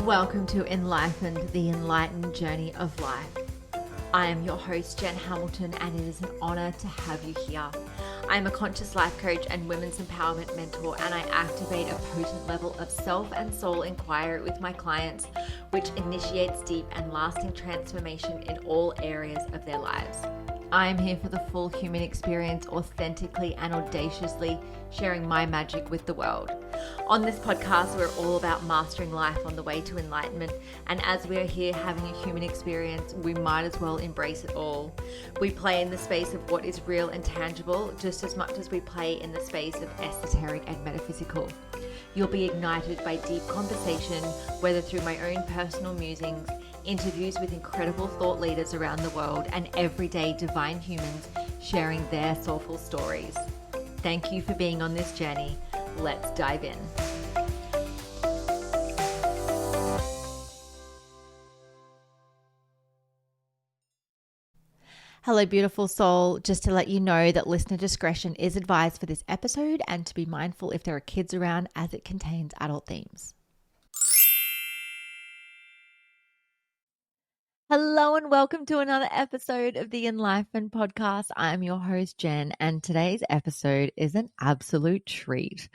Welcome to Enlightened, the enlightened journey of life. I am your host, Jen Hamilton, and it is an honor to have you here. I am a conscious life coach and women's empowerment mentor, and I activate a potent level of self and soul inquiry with my clients, which initiates deep and lasting transformation in all areas of their lives. I am here for the full human experience, authentically and audaciously sharing my magic with the world. On this podcast, we're all about mastering life on the way to enlightenment. And as we are here having a human experience, we might as well embrace it all. We play in the space of what is real and tangible, just as much as we play in the space of esoteric and metaphysical. You'll be ignited by deep conversation, whether through my own personal musings, interviews with incredible thought leaders around the world, and everyday divine humans sharing their soulful stories. Thank you for being on this journey. Let's dive in. Hello, beautiful soul. Just to let you know that listener discretion is advised for this episode and to be mindful if there are kids around, as it contains adult themes. Hello and welcome to another episode of the Enlightenment Podcast. I'm your host, Jen, and today's episode is an absolute treat.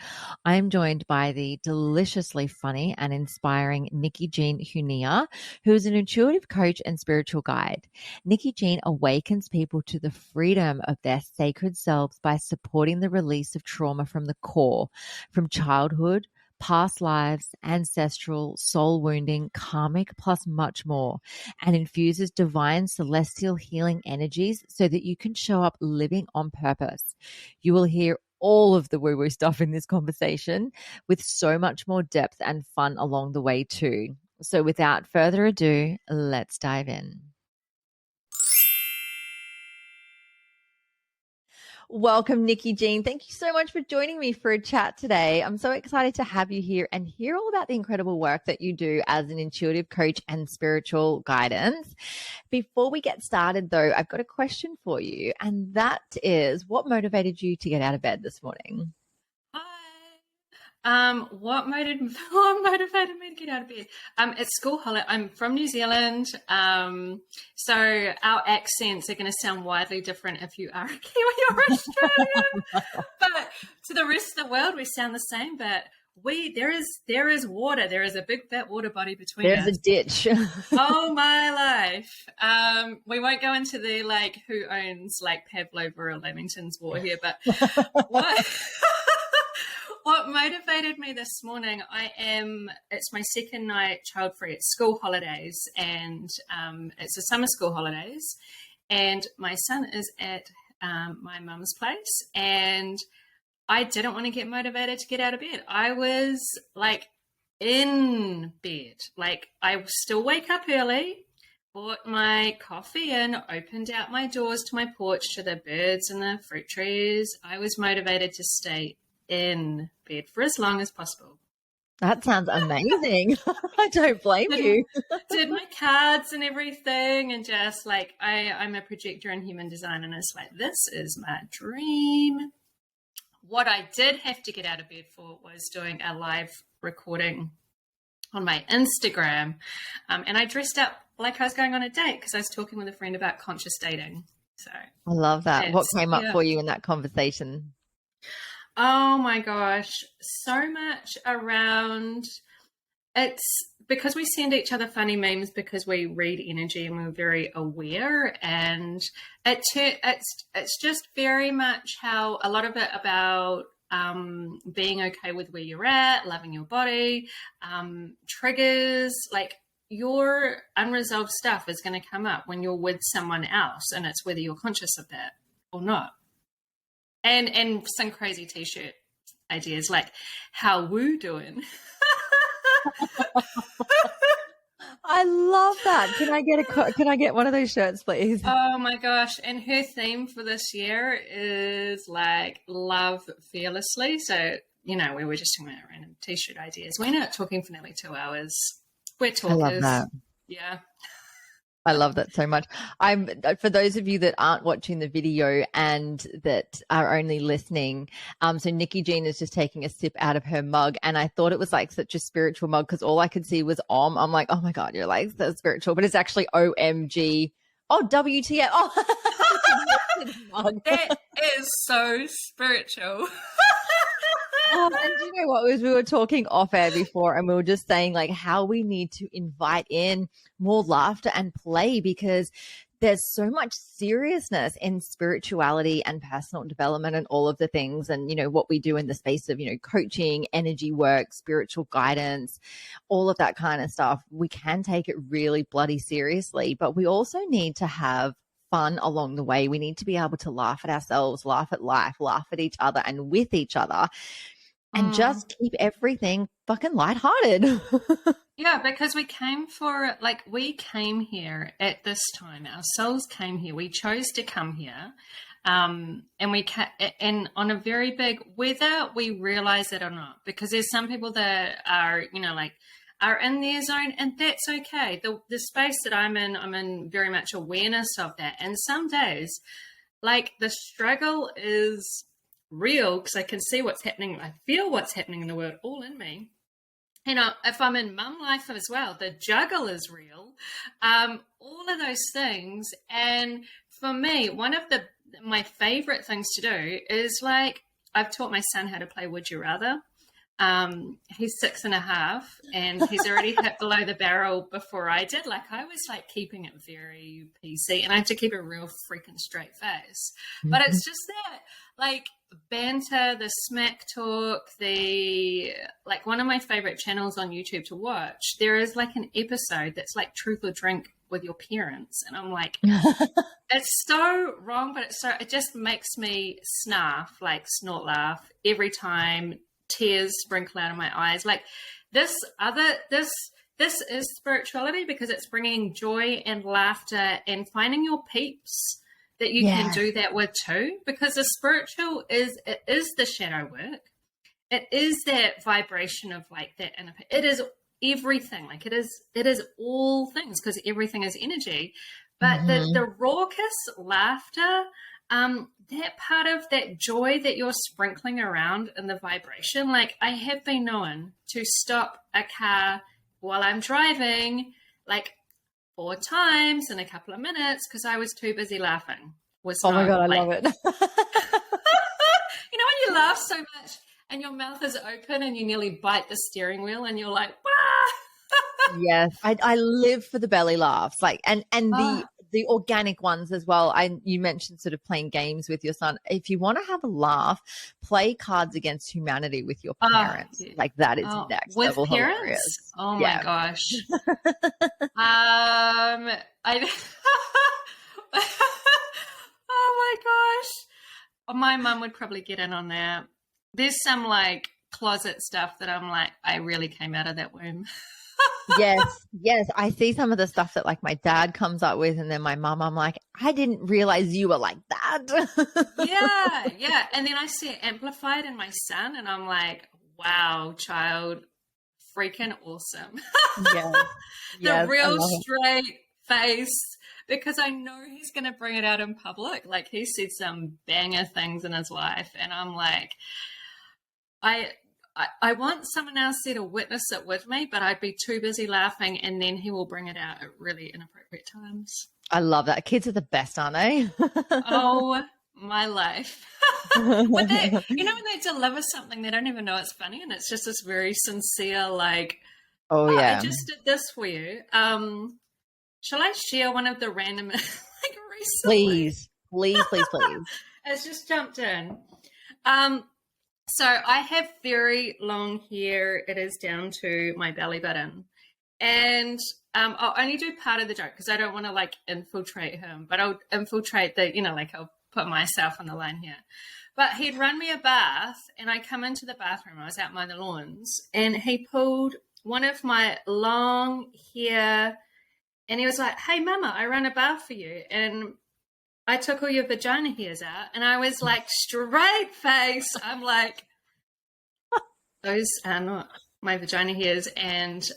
I am joined by the deliciously funny and inspiring Nickie-Jean Hunia, who is an intuitive coach and spiritual guide. Nickie-Jean awakens people to the freedom of their sacred selves by supporting the release of trauma from the core, from childhood, past lives, ancestral, soul wounding, karmic, plus much more, and infuses divine celestial healing energies so that you can show up living on purpose. You will hear all of the woo-woo stuff in this conversation with so much more depth and fun along the way too. So without further ado, let's dive in. Welcome, Nickie-Jean. Thank you so much for joining me for a chat today. I'm so excited to have you here and hear all about the incredible work that you do as an intuitive coach and spiritual guidance. Before we get started, though, I've got a question for you, and that is, what motivated you to get out of bed this morning? What motivated me to get out of bed? It's school holiday. I'm from New Zealand, so our accents are going to sound widely different if you are a Kiwi or Australian. But to the rest of the world, we sound the same. But there is water. There is a big fat water body between us. There's a ditch. Oh my life. We won't go into the who owns Pavlova or Lamington's war here, but what motivated me this morning, it's my second night child-free. It's school holidays, and it's a summer school holidays, and my son is at my mum's place, and I didn't want to get motivated to get out of bed. I was in bed. I still wake up early, bought my coffee and opened out my doors to my porch to the birds and the fruit trees. I was motivated to stay in bed for as long as possible. That sounds amazing. I don't blame you. Did my cards and everything, and just I'm a projector in human design, and it's this is my dream. What I did have to get out of bed for was doing a live recording on my Instagram, and I dressed up like I was going on a date because I was talking with a friend about conscious dating. So I love that. What came up for you in that conversation? Oh my gosh, so much around. It's because we send each other funny memes because we read energy and we're very aware, and it's just very much how a lot of it about being okay with where you're at, loving your body, triggers, your unresolved stuff is going to come up when you're with someone else, and it's whether you're conscious of that or not. And some crazy t-shirt ideas how woo doing. I love that. Can I get one of those shirts, please? Oh my gosh. And her theme for this year is love fearlessly. So, we were just talking about random t-shirt ideas. We're not talking for nearly 2 hours. We're talkers. I love that. Yeah. I love that so much. I'm for those of you that aren't watching the video and that are only listening. So Nickie-Jean is just taking a sip out of her mug, and I thought it was like such a spiritual mug because all I could see was Om. I'm like, oh my god, you're like so spiritual, but it's actually OMG. Oh, WTF. Oh, That is so spiritual. oh, and do you know what was we were talking off air before, and we were just saying like how we need to invite in more laughter and play because there's so much seriousness in spirituality and personal development and all of the things, and you know what we do in the space of, you know, coaching, energy work, spiritual guidance, all of that kind of stuff. We can take it really bloody seriously, but we also need to have fun along the way. We need to be able to laugh at ourselves, laugh at life, laugh at each other and with each other, and just keep everything fucking lighthearted. Yeah, because we came here at this time. Our souls came here. We chose to come here. And and on a very big, whether we realize it or not, because there's some people that are, you know, like are in their zone, and that's okay. The space that I'm in very much awareness of that. And some days, like the struggle is real because I can see what's happening. I feel what's happening in the world all in me. You know, if I'm in mum life as well, the juggle is real. All of those things. And for me, one of my favorite things to do is like, I've taught my son how to play Would You Rather. He's 6.5 and he's already hit below the barrel before I did. Like I was like keeping it very PC, and I have to keep a real freaking straight face. But it's just that like banter, the smack talk, like one of my favorite channels on YouTube to watch, there is like an episode that's like Truth or Drink with your parents, and I'm like it's so wrong, but it just makes me snort laugh every time, tears sprinkle out of my eyes. Like this is spirituality because it's bringing joy and laughter and finding your peeps that you can do that with too, because the spiritual is the shadow work. It is that vibration of like that inner, it is everything. Like it is all things because everything is energy. But the raucous laughter, that part of that joy that you're sprinkling around in the vibration, like I have been known to stop a car while I'm driving, like 4 times in a couple of minutes because I was too busy laughing. Oh my God, I love it. You know, when you laugh so much and your mouth is open and you nearly bite the steering wheel and you're like, wah! Yes, I live for the belly laughs, like and the organic ones as well. You mentioned sort of playing games with your son. If you want to have a laugh, play Cards Against Humanity with your parents. Yeah. Like that is next with level parents. Hilarious. Oh my gosh. I. Oh my gosh. My mum would probably get in on that. There's some like closet stuff that I'm like, I really came out of that womb. Yes. I see some of the stuff that like my dad comes up with, and then my mum, I'm like, I didn't realize you were like that. Yeah. And then I see it amplified in my son, and I'm like, wow, child, freaking awesome. The real straight face, because I know he's going to bring it out in public. Like he said some banger things in his life, and I'm like, I want someone else there to witness it with me, but I'd be too busy laughing, and then he will bring it out at really inappropriate times. I love that. Kids are the best, aren't they? Oh, my life. When they deliver something, they don't even know it's funny, and it's just this very sincere, like, I just did this for you. Shall I share one of the random, like recently? Please. It's just jumped in. So I have very long hair. It is down to my belly button. And I'll only do part of the joke because I don't want to like infiltrate him, but I'll infiltrate I'll put myself on the line here. But he'd run me a bath, and I come into the bathroom. I was out mowing the lawns, and he pulled one of my long hair, and he was like, "Hey, Mama, I ran a bath for you." And I took all your vagina hairs out, and I was like, straight face. I'm like, those are not my vagina hairs. And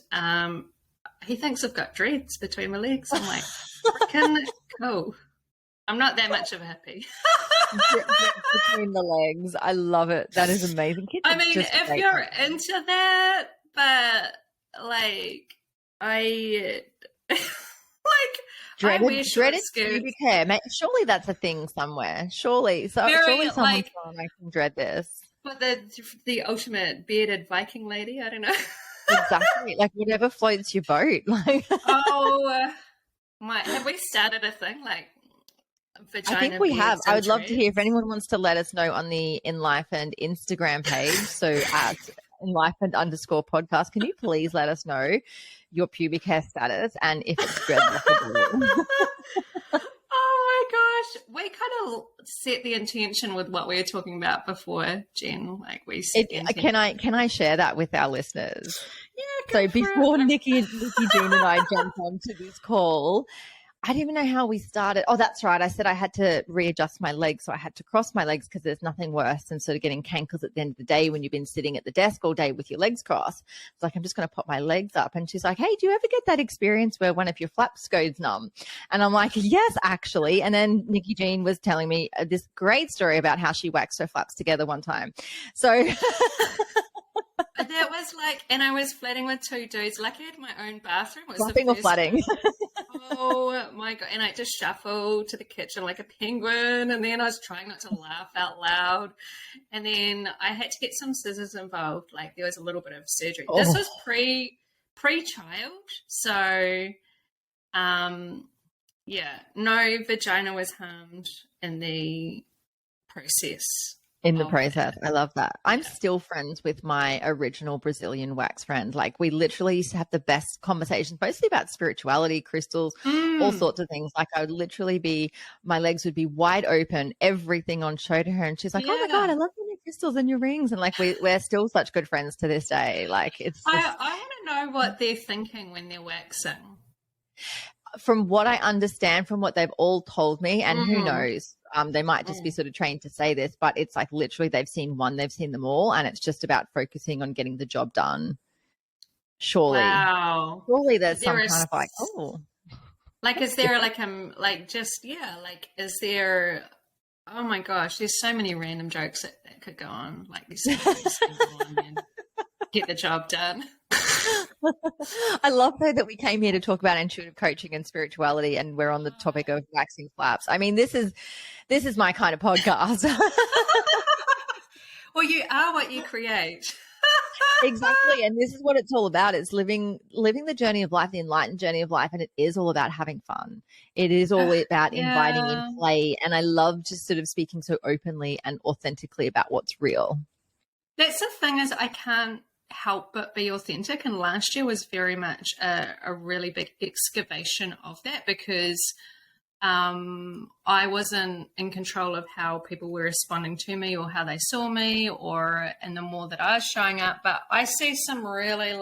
he thinks I've got dreads between my legs. I'm like, freaking cool. I'm not that much of a hippie. Between the legs. I love it. That is amazing. Kids I are mean, just if great. you're into that, but like I I wear short dreaded skirts. pubic hair. Surely that's a thing somewhere. Surely someone's gonna dread this. But the ultimate bearded Viking lady, I don't know. Exactly. Like whatever floats your boat. Like have we started a thing like vagina? I think we have. I would love to hear if dreads? anyone wants to let us know on the Enlightened Instagram page. So at Enlightened_podcast, can you please let us know your pubic hair status and if it's dreadlockable? Oh my gosh. We kind of set the intention with what we were talking about before, Jen. Like can I share that with our listeners? Yeah. So before Nickie-Jean and I jumped onto this call, I didn't even know how we started. Oh, that's right. I said I had to readjust my legs. So I had to cross my legs because there's nothing worse than sort of getting cankles at the end of the day when you've been sitting at the desk all day with your legs crossed. It's like, I'm just going to pop my legs up. And she's like, hey, do you ever get that experience where one of your flaps goes numb? And I'm like, yes, actually. And then Nickie-Jean was telling me this great story about how she waxed her flaps together one time. So... That was like, and I was flirting with two dudes. Lucky I had my own bathroom. Flapping or flooding? Oh my God. And I just shuffled to the kitchen like a penguin. And then I was trying not to laugh out loud. And then I had to get some scissors involved. Like there was a little bit of surgery. Oh. This was pre-child. So, yeah, no vagina was harmed in the process. In the process. I love that. I'm still friends with my original Brazilian wax friend. Like we literally used to have the best conversations, mostly about spirituality, crystals, all sorts of things. Like I would literally my legs would be wide open, everything on show to her. And she's like, oh my God, I love your crystals and your rings. And like we're still such good friends to this day. Like it's just... I want to know what they're thinking when they're waxing. From what I understand, from what they've all told me, and who knows, they might just be sort of trained to say this, but it's like literally they've seen them all, and it's just about focusing on getting the job done. Surely. Wow. Surely there's some kind of like, like, is there like, is there, oh my gosh, there's so many random jokes that could go on. Like, there's so many things can go on and get the job done. I love though that we came here to talk about intuitive coaching and spirituality, and we're on the topic of waxing flaps. I mean, this is my kind of podcast. Well, you are what you create. Exactly, and this is what it's all about. It's living the journey of life, the enlightened journey of life, and it is all about having fun. It is all about inviting in play, and I love just sort of speaking so openly and authentically about what's real. That's the thing, is I can't help but be authentic, and last year was very much a really big excavation of that, because I wasn't in control of how people were responding to me or how they saw me, and the more that I was showing up. But I see some really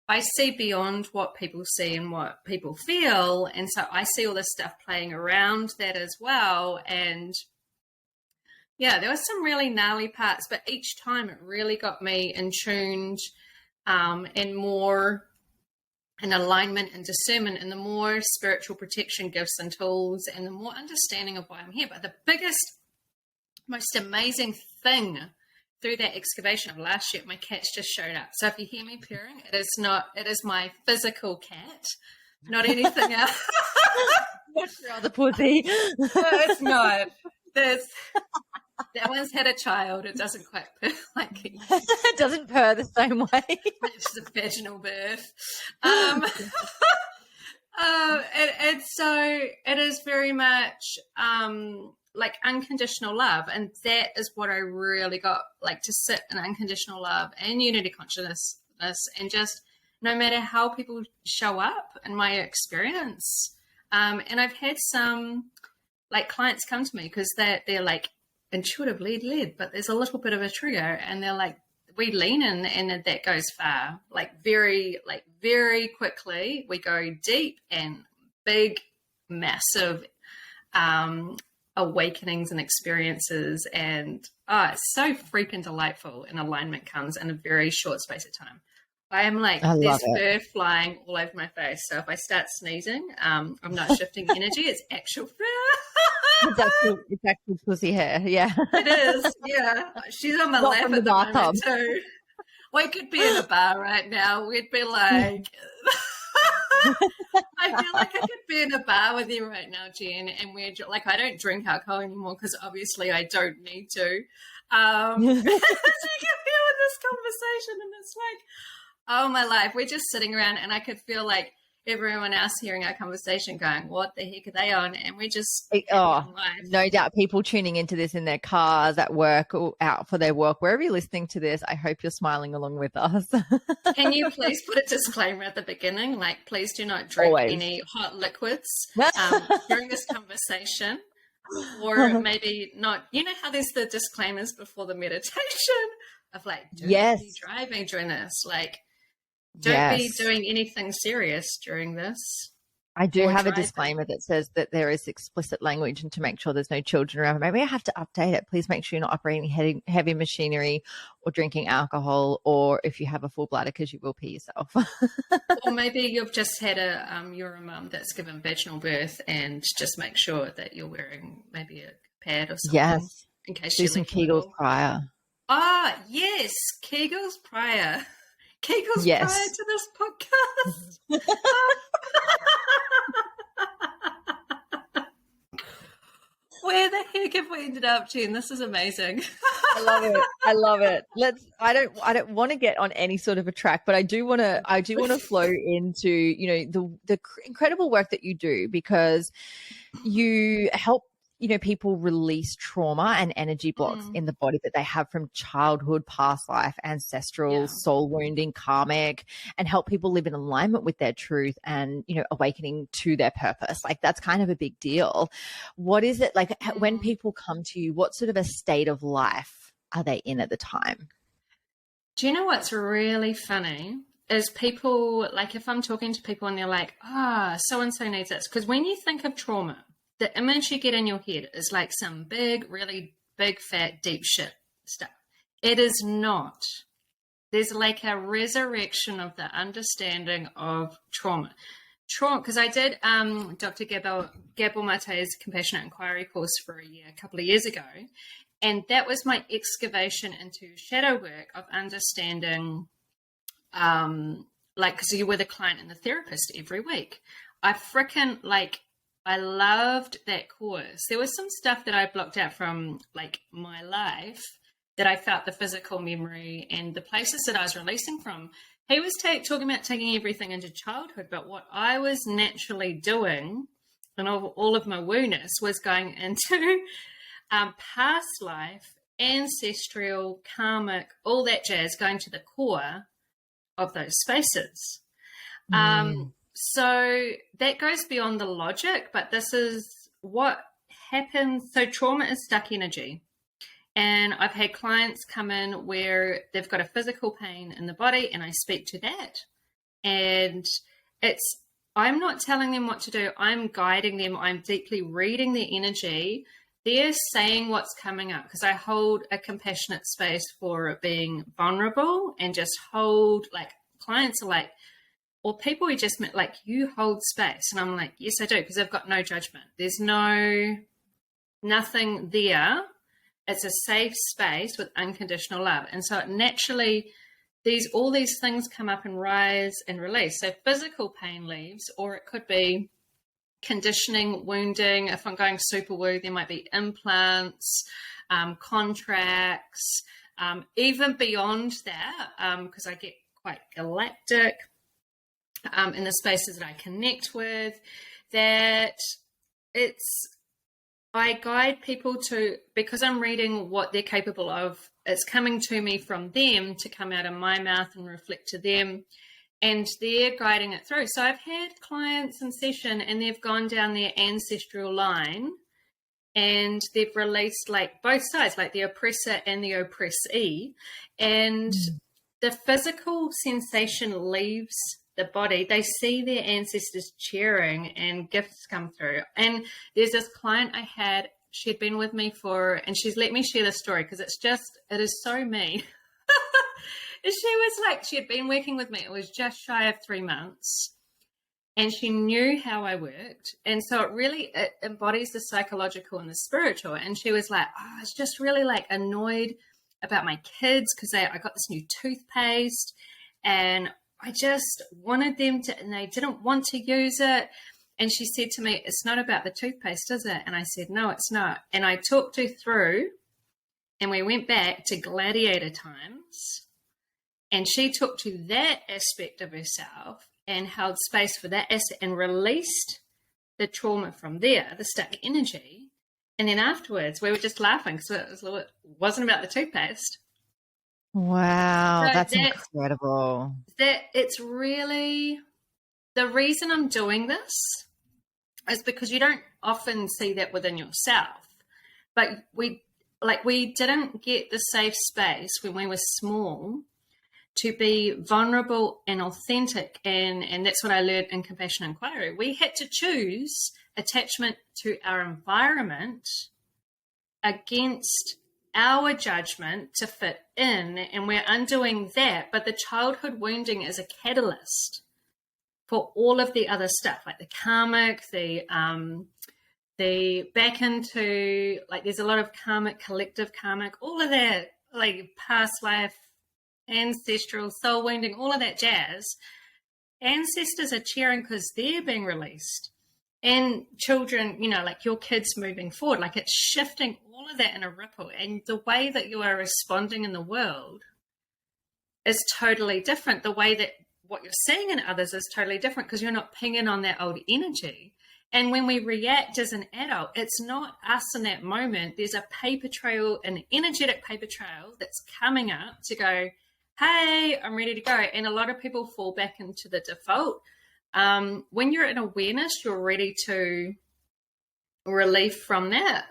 I see beyond what people see and what people feel, and so I see all this stuff playing around that as well. And yeah, there were some really gnarly parts, but each time it really got me in tuned and more in alignment and discernment, and the more spiritual protection gifts and tools, and the more understanding of why I'm here. But the biggest, most amazing thing through that excavation of last year, my cats just showed up. So if you hear me purring, it is my physical cat, not anything else. Not your other pussy. No, it's not. That one's had a child. It doesn't quite purr like you. It doesn't purr the same way. It's a vaginal birth. So it is very much like unconditional love, and that is what I really got, like, to sit in unconditional love and unity consciousness, and just no matter how people show up in my experience. And I've had some like clients come to me because they're like intuitively led, but there's a little bit of a trigger, and they're like, we lean in, and that goes far, very quickly. We go deep and big, massive awakenings and experiences, and it's so freaking delightful, and alignment comes in a very short space of time. I am like, I love there's it. fur flying all over my face. So if I start sneezing, I'm not shifting energy. It's actual fur. It's actual pussy hair. Yeah. It is. Yeah. She's on my Not lap from the at the moment bathtub. too. We could be in a bar right now. We'd be like, I feel like I could be in a bar with you right now, Jen, and we're like, I don't drink alcohol anymore because obviously I don't need to. So you can feel in this conversation, and it's like, oh my life, we're just sitting around, and I could feel like everyone else hearing our conversation going, what the heck are they on? And we're just having Oh, life. no doubt people tuning into this in their cars, at work, or out for their walk, wherever you're listening to this, I hope you're smiling along with us. Can you please put a disclaimer at the beginning? Like, please do not drink Always. any hot liquids during this conversation. Or maybe not. You know how there's the disclaimers before the meditation of like, don't Yes. be driving during this. Like, don't be Yes. doing anything serious during this. I do or have a driving. disclaimer that says that there is explicit language and to make sure there's no children around. Maybe I have to update it. Please make sure you're not operating heavy machinery or drinking alcohol, or if you have a full bladder, because you will pee yourself. Or maybe you've just had you're a mum that's given vaginal birth, and just make sure that you're wearing maybe a pad or something. Yes. In case Do you some leak a Kegels little. prior. Ah, yes, Kegels prior. Kegels Yes. prior to this podcast. Where the heck have we ended up, Jen? This is amazing. I love it. I love it. I don't want to get on any sort of a track, but I do want to flow into, the incredible work that you do, because you help, people release trauma and energy blocks in the body that they have from childhood, past life, ancestral, soul wounding, karmic, and help people live in alignment with their truth and, awakening to their purpose. Like, that's kind of a big deal. What is it like when people come to you? What sort of a state of life are they in at the time? Do you know what's really funny? Is people, like, if I'm talking to people and they're like, so-and-so needs this. Because when you think of trauma, the image you get in your head is like some big, really big, fat, deep shit stuff. It is not. There's like a resurrection of the understanding of trauma. Trauma, because I did Dr. Gabor Mate's Compassionate Inquiry course for a couple of years ago. And that was my excavation into shadow work of understanding, because you're with a client and the therapist every week. I loved that course. There was some stuff that I blocked out from like my life that I felt the physical memory and the places that I was releasing from. He was talking about taking everything into childhood, but what I was naturally doing and all of my woo-ness was going into past life, ancestral, karmic, all that jazz, going to the core of those spaces. So that goes beyond the logic, but this is what happens. So trauma is stuck energy. And I've had clients come in where they've got a physical pain in the body, and I speak to that. And I'm not telling them what to do. I'm guiding them. I'm deeply reading their energy. They're saying what's coming up, because I hold a compassionate space for being vulnerable and just hold, like, clients are like, or people we just met, like, you hold space. And I'm like, yes, I do, because I've got no judgment. There's nothing there. It's a safe space with unconditional love. And so it naturally, all these things come up and rise and release. So physical pain leaves, or it could be conditioning, wounding. If I'm going super woo, there might be implants, contracts, even beyond that, because I get quite galactic in the spaces that I connect with, that I guide people to, because I'm reading what they're capable of, it's coming to me from them to come out of my mouth and reflect to them, and they're guiding it through. So I've had clients in session and they've gone down their ancestral line and they've released like both sides, like the oppressor and the oppressee, and the physical sensation leaves the body. They see their ancestors cheering and gifts come through. And there's this client I had, she'd been with me and she's let me share this story because it is so me. was like, she had been working with me. It was just shy of 3 months. And she knew how I worked. And so it embodies the psychological and the spiritual. And she was like, I was just really like annoyed about my kids because I got this new toothpaste and I just wanted them to, and they didn't want to use it. And she said to me, it's not about the toothpaste, is it? And I said, no, it's not. And I talked her through and we went back to gladiator times. And she took to that aspect of herself and held space for that asset and released the trauma from there, the stuck energy. And then afterwards, we were just laughing because it wasn't about the toothpaste. Wow, So that's incredible. That it's really, the reason I'm doing this is because you don't often see that within yourself. But we didn't get the safe space when we were small to be vulnerable and authentic. And that's what I learned in Compassion Inquiry. We had to choose attachment to our environment against our judgment to fit in, and we're undoing that. But the childhood wounding is a catalyst for all of the other stuff, like the karmic, the back into, like, there's a lot of karmic, collective karmic, all of that, like past life, ancestral, soul wounding, all of that jazz. Ancestors are cheering because they're being released. And children, like your kids moving forward, like it's shifting all of that in a ripple. And the way that you are responding in the world is totally different. The way that what you're seeing in others is totally different because you're not pinging on that old energy. And when we react as an adult, it's not us in that moment. There's a paper trail, an energetic paper trail that's coming up to go, hey, I'm ready to go. And a lot of people fall back into the default. When you're in awareness, you're ready to relief from that.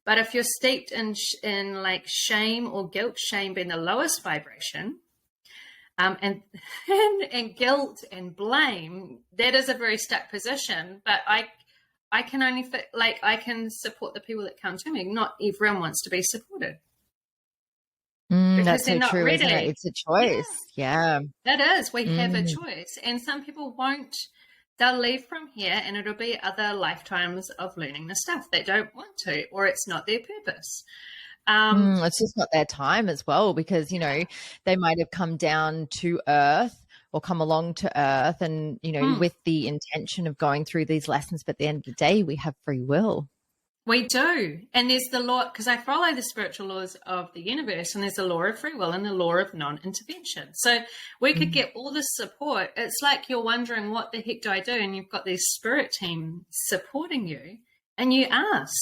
But if you're steeped in like shame or guilt, shame being the lowest vibration, and guilt and blame, that is a very stuck position. But I can only I can support the people that come to me. Not everyone wants to be supported. That's so true, isn't it? It's a choice. Yeah. That is. We have a choice. And some people won't. They'll leave from here and it'll be other lifetimes of learning the stuff. They don't want to, or it's not their purpose. It's just not their time as well because, they might have come down to earth or come along to earth and, with the intention of going through these lessons. But at the end of the day, we have free will. We do. And there's the law, because I follow the spiritual laws of the universe, and there's the law of free will and the law of non-intervention. So we could get all this support. It's like you're wondering, what the heck do I do? And you've got this spirit team supporting you, and you ask.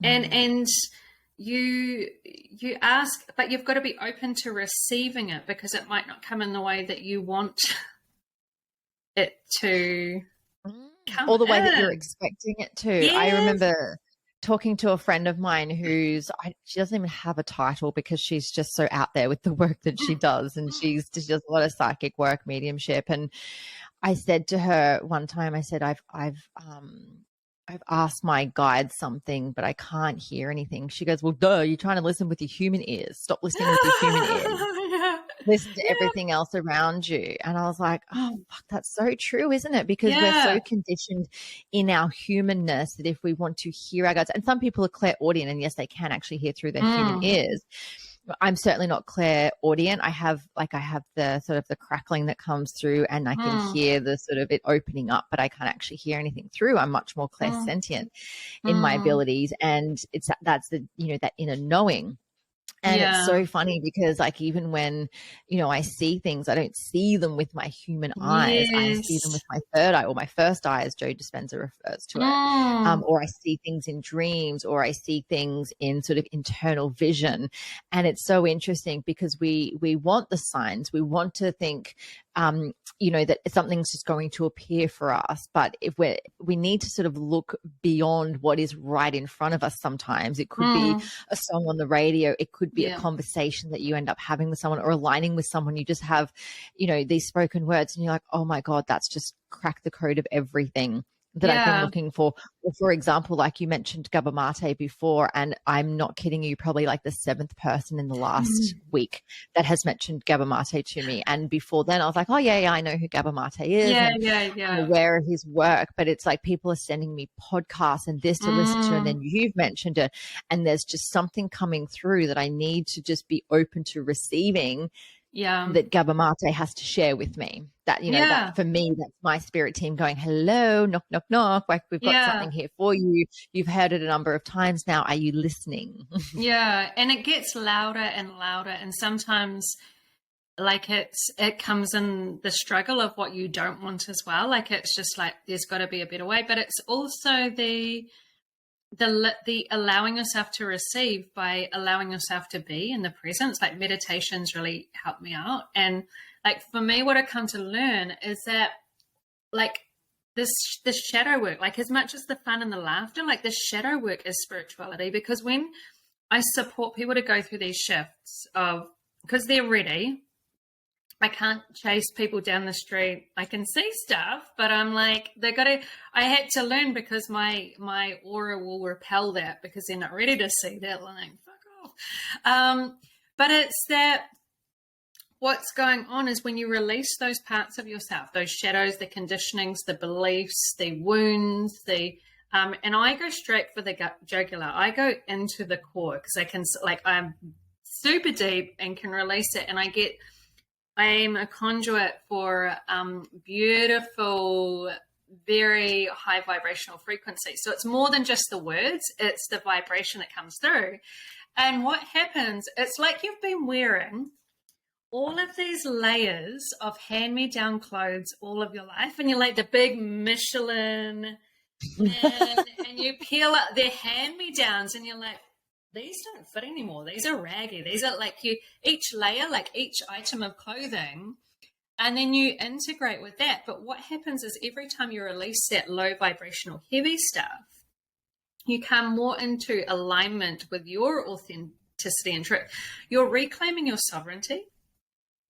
And you ask, but you've got to be open to receiving it because it might not come in the way that you want it to come or the way in. that you're expecting it to. Yes. I remember talking to a friend of mine she doesn't even have a title because she's just so out there with the work that she does, and she does a lot of psychic work, mediumship. And I said to her one time, I said, I've asked my guide something, but I can't hear anything. She goes, well, duh, you're trying to listen with your human ears. Stop listening with your human ears. Listen to everything else around you. And I was like, oh, fuck, that's so true, isn't it? Because we're so conditioned in our humanness that if we want to hear our guides, and some people are clairaudient, and yes, they can actually hear through their human ears. I'm certainly not clairaudient. I have the sort of the crackling that comes through, and I can hear the sort of it opening up, but I can't actually hear anything through. I'm much more clairsentient in my abilities, and that's the that inner knowing. And it's so funny because like even when, I see things, I don't see them with my human eyes. I see them with my third eye or my first eye, as Joe Dispenza refers to it. Or I see things in dreams, or I see things in sort of internal vision. And it's so interesting because we want the signs. We want to think, that something's just going to appear for us. But if we need to sort of look beyond what is right in front of us sometimes. It could be a song on the radio. It could be a conversation that you end up having with someone, or aligning with someone. You just have, these spoken words and you're like, oh my God, that's just cracked the code of everything that I've been looking for. Or for example, like you mentioned Gabba Mate before, and I'm not kidding you, probably like the 7th person in the last week that has mentioned Gabba Mate to me. And before then I was like, oh yeah, I know who Gabba Mate is. I'm aware of his work, but it's like people are sending me podcasts and this to listen to, and then you've mentioned it. And there's just something coming through that I need to just be open to receiving. That Gabba Mate has to share with me. That, you know, that for me, that's my spirit team going, hello, knock, knock, knock. Like, we've got something here for you. You've heard it a number of times now. Are you listening? And it gets louder and louder. And sometimes like it comes in the struggle of what you don't want as well. Like, it's just like, there's got to be a better way. But it's also the allowing yourself to receive by allowing yourself to be in the presence. Like, meditations really help me out. And like, for me, what I come to learn is that like this shadow work, like as much as the fun and the laughter, like the shadow work is spirituality. Because when I support people to go through these shifts of, because they're ready, I can't chase people down the street. I can see stuff, but I'm like, I had to learn, because my aura will repel that, because they're not ready to see that. Like, fuck off. But it's that what's going on is when you release those parts of yourself, those shadows, the conditionings, the beliefs, the wounds, and I go straight for the jugular. I go into the core, because I'm super deep and can release it. And I'm a conduit for beautiful, very high vibrational frequencies. So it's more than just the words, it's the vibration that comes through. And what happens, it's like you've been wearing all of these layers of hand-me-down clothes all of your life, and you're like the big Michelin man, and you peel up their hand-me-downs, and you're like, these don't fit anymore. These are raggy. These are like each layer, like each item of clothing, and then you integrate with that. But what happens is every time you release that low vibrational heavy stuff, you come more into alignment with your authenticity and truth. You're reclaiming your sovereignty.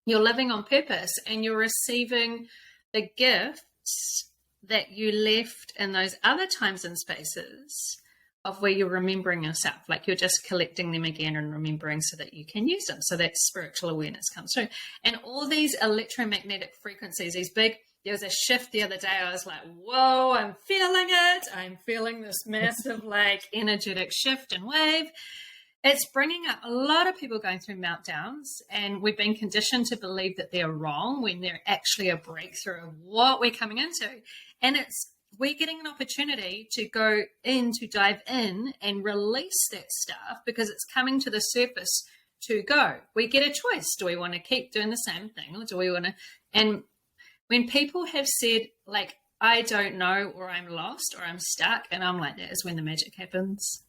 You're living on purpose, and you're receiving the gifts that you left in those other times and spaces of where you're remembering yourself. Like, you're just collecting them again and remembering so that you can use them. So that spiritual awareness comes through. And all these electromagnetic frequencies, there was a shift the other day. I was like, whoa, I'm feeling it. I'm feeling this massive, like, energetic shift and wave. It's bringing up a lot of people going through meltdowns, and we've been conditioned to believe that they're wrong when they're actually a breakthrough of what we're coming into. And we're getting an opportunity to dive in and release that stuff, because it's coming to the surface to go. We get a choice. Do we want to keep doing the same thing, or do we want to? And when people have said, like, I don't know, or I'm lost, or I'm stuck, and I'm like, that is when the magic happens.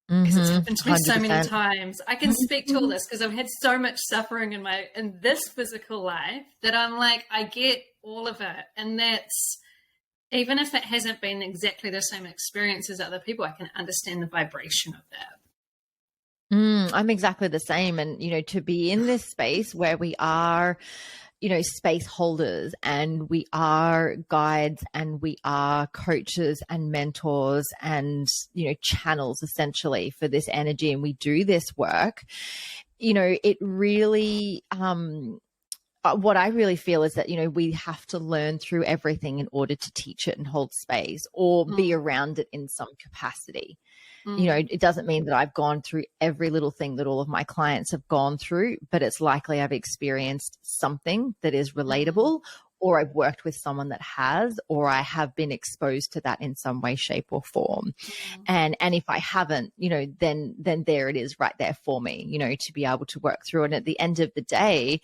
Because it's happened to me 100%. So many times. I can speak to all this because I've had so much suffering in this physical life that I'm like, I get all of it. And that's, even if it hasn't been exactly the same experience as other people, I can understand the vibration of that. I'm exactly the same. And, you know, to be in this space where we are, you know, space holders, and we are guides, and we are coaches and mentors and, you know, channels essentially for this energy, and we do this work, you know, it really, what I really feel is that, you know, we have to learn through everything in order to teach it and hold space, or be around it in some capacity. You know, it doesn't mean that I've gone through every little thing that all of my clients have gone through, but it's likely I've experienced something that is relatable, or I've worked with someone that has, or I have been exposed to that in some way, shape, or form. And if I haven't, you know, then there it is right there for me, you know, to be able to work through. And at the end of the day,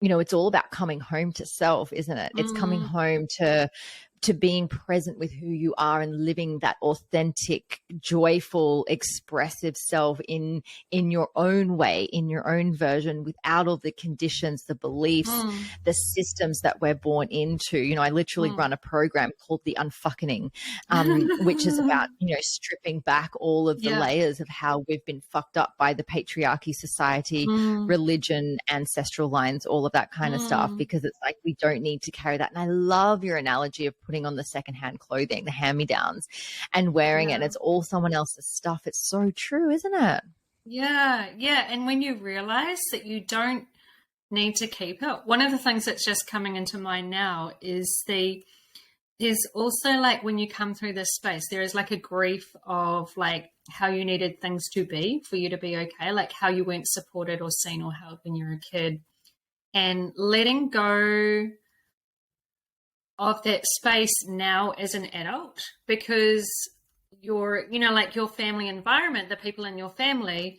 you know, it's all about coming home to self, isn't it? It's coming home to being present with who you are and living that authentic, joyful, expressive self in your own way, in your own version, without all the conditions, the beliefs, the systems that we're born into. You know, I literally run a program called The Unfucking, which is about, you know, stripping back all of the layers of how we've been fucked up by the patriarchy, society, religion, ancestral lines, all of that kind of stuff, because it's like, we don't need to carry that. And I love your analogy of putting putting on the secondhand clothing, the hand-me-downs, and wearing it. And it's all someone else's stuff. It's so true, isn't it? Yeah. And when you realize that you don't need to keep it, one of the things that's just coming into mind now is there's also like when you come through this space, there is like a grief of like how you needed things to be for you to be okay, like how you weren't supported or seen or held when you were a kid, and letting go of that space now as an adult, because your, you know, like your family environment, the people in your family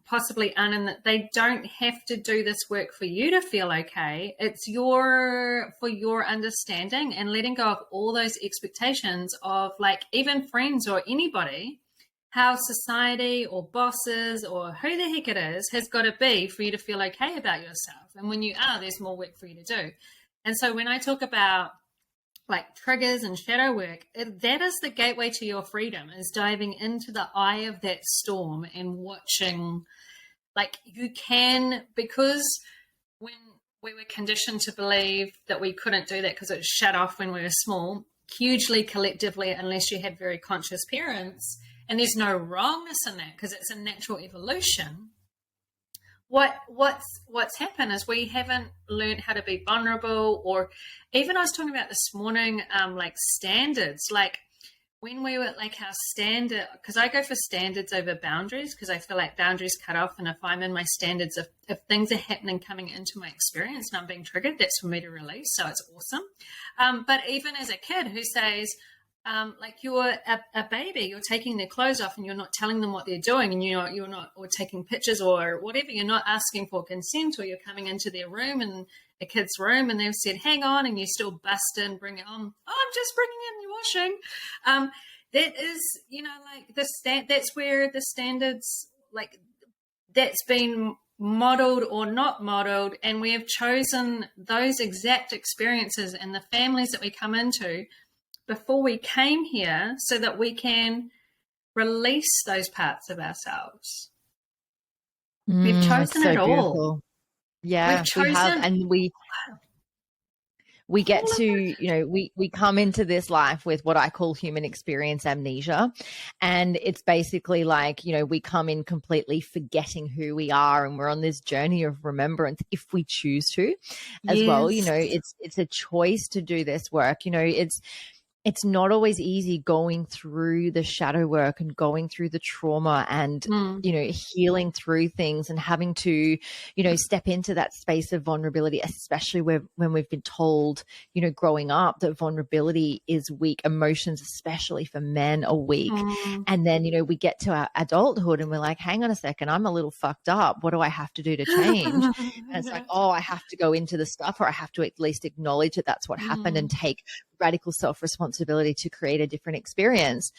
possibly aren't in that. They don't have to do this work for you to feel okay. It's for your understanding and letting go of all those expectations of like even friends or anybody, how society or bosses or who the heck it is has got to be for you to feel okay about yourself. And when you are, there's more work for you to do. And so when I talk about like triggers and shadow work, that is the gateway to your freedom, is diving into the eye of that storm and watching, like you can, because when we were conditioned to believe that we couldn't do that because it was shut off when we were small, hugely collectively, unless you had very conscious parents, and there's no wrongness in that because it's a natural evolution. What's happened is we haven't learned how to be vulnerable, or even I was talking about this morning, like standards, like when we were like our standard, because I go for standards over boundaries, because I feel like boundaries cut off. And if I'm in my standards, if things are happening coming into my experience and I'm being triggered, that's for me to release. So it's awesome. But even as a kid who says, like you're a baby, you're taking their clothes off and you're not telling them what they're doing, and you're not, or taking pictures or whatever, you're not asking for consent, or you're coming into their room and a kid's room and they've said, hang on, and you still bust in, bring it on. Oh, I'm just bringing in your washing. That is, you know, like that's where the standards, like that's been modeled or not modeled. And we have chosen those exact experiences and the families that we come into before we came here so that we can release those parts of ourselves. We've chosen it all. Yeah, we've chosen, we have, and we get to, you know, we come into this life with what I call human experience amnesia. And it's basically like, you know, we come in completely forgetting who we are, and we're on this journey of remembrance if we choose to as well. You know, it's a choice to do this work. You know, it's not always easy going through the shadow work and going through the trauma and, you know, healing through things and having to, you know, step into that space of vulnerability, especially when we've been told, you know, growing up that vulnerability is weak. Emotions, especially for men, are weak. And then, you know, we get to our adulthood and we're like, hang on a second, I'm a little fucked up. What do I have to do to change? And it's like, oh, I have to go into the stuff, or I have to at least acknowledge that that's what happened and take radical self-responsibility to create a different experience.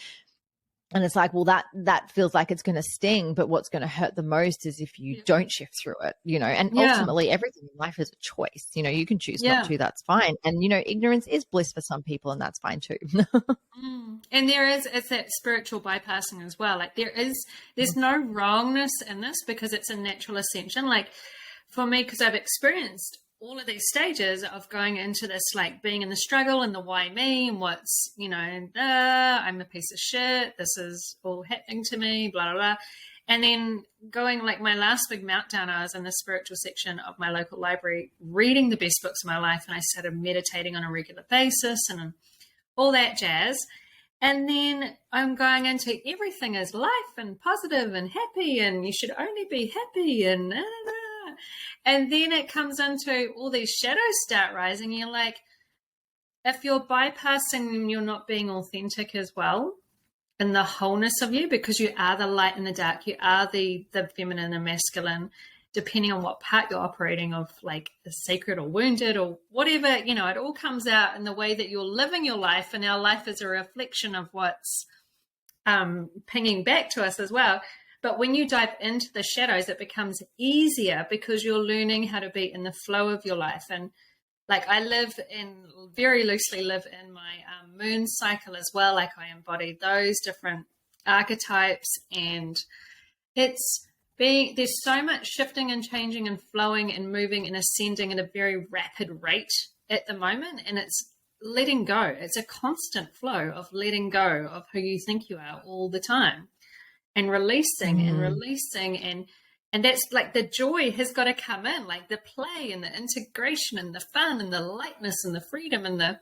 And it's like, well, that feels like it's going to sting, but what's going to hurt the most is if you don't shift through it, you know. And ultimately everything in life is a choice. You know, you can choose not to, that's fine. And, you know, ignorance is bliss for some people, and that's fine too. And it's that spiritual bypassing as well. Like there's no wrongness in this, because it's a natural ascension. Like for me, because I've experienced all of these stages of going into this, like being in the struggle and the why me, and what's, you know, I'm a piece of shit, this is all happening to me, blah, blah, blah. And then going, like my last big meltdown, I was in the spiritual section of my local library, reading the best books of my life. And I started meditating on a regular basis and all that jazz. And then I'm going into everything is life and positive and happy, and you should only be happy and blah, blah, blah. And then it comes into all these shadows start rising. You're like, if you're bypassing them, you're not being authentic as well in the wholeness of you, because you are the light and the dark. You are the feminine and masculine, depending on what part you're operating of, like the sacred or wounded or whatever, you know, it all comes out in the way that you're living your life. And our life is a reflection of what's pinging back to us as well. But when you dive into the shadows, it becomes easier because you're learning how to be in the flow of your life. And like I very loosely live in my moon cycle as well. Like I embody those different archetypes, and there's so much shifting and changing and flowing and moving and ascending at a very rapid rate at the moment. And it's letting go. It's a constant flow of letting go of who you think you are all the time, and releasing and releasing. And that's like the joy has got to come in, like the play and the integration and the fun and the lightness and the freedom and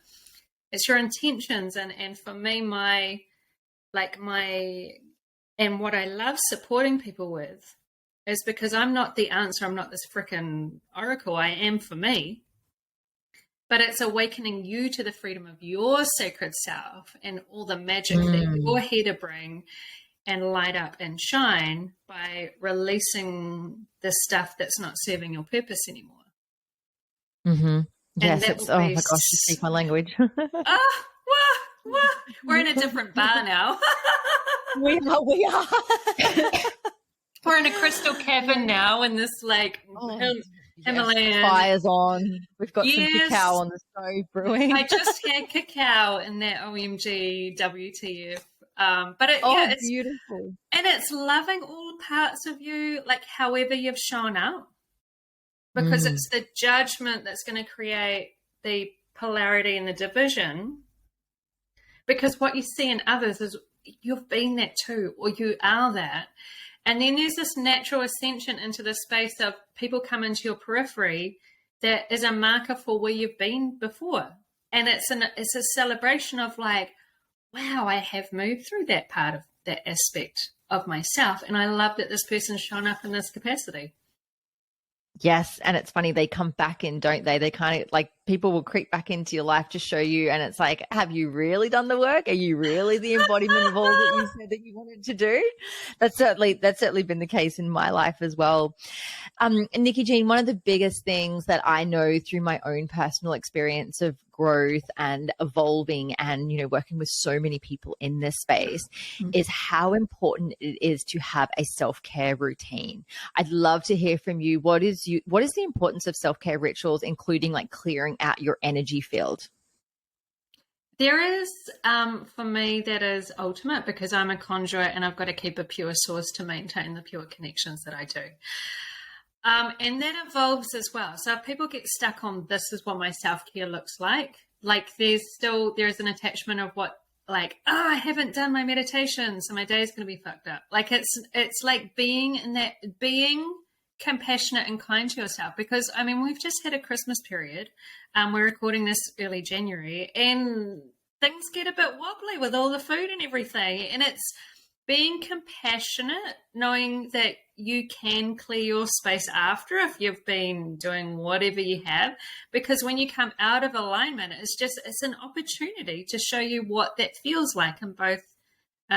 it's your intentions. And for me, and what I love supporting people with is because I'm not the answer. I'm not this freaking oracle. I am for me. But it's awakening you to the freedom of your sacred self and all the magic that you're here to bring and light up and shine by releasing the stuff that's not serving your purpose anymore. Mm-hmm. Yes, it's, oh my gosh, you speak my language. We're in a different bar now. We are. We're in a crystal cavern now in this like Himalayan. Fires on. We've got some cacao on the stove brewing. I just had cacao in that OMG WTF. But it's beautiful. And it's loving all parts of you, like however you've shown up, because it's the judgment that's going to create the polarity and the division. Because what you see in others is you've been that too, or you are that. And then there's this natural ascension into the space of people come into your periphery that is a marker for where you've been before. And it's a celebration of like, wow, I have moved through that part of that aspect of myself. And I love that this person's shown up in this capacity. Yes. And it's funny, they come back in, don't they? They kind of like, people will creep back into your life to show you. And it's like, have you really done the work? Are you really the embodiment of all that you said that you wanted to do? That's certainly been the case in my life as well. Nickie-Jean, one of the biggest things that I know through my own personal experience of growth and evolving and, working with so many people in this space is how important it is to have a self-care routine. I'd love to hear from you. What is the importance of self-care rituals, including like clearing out your energy field? There is, for me, that is ultimate because I'm a conduit and I've got to keep a pure source to maintain the pure connections that I do. And that evolves as well. So if people get stuck on this is what my self-care looks like there's an attachment of what, like, I haven't done my meditation, so my day is going to be fucked up. Like it's like being compassionate and kind to yourself, because I mean, we've just had a Christmas period. We're recording this early January and things get a bit wobbly with all the food and everything. And it's being compassionate, knowing that you can clear your space after if you've been doing whatever you have, because when you come out of alignment, it's an opportunity to show you what that feels like in both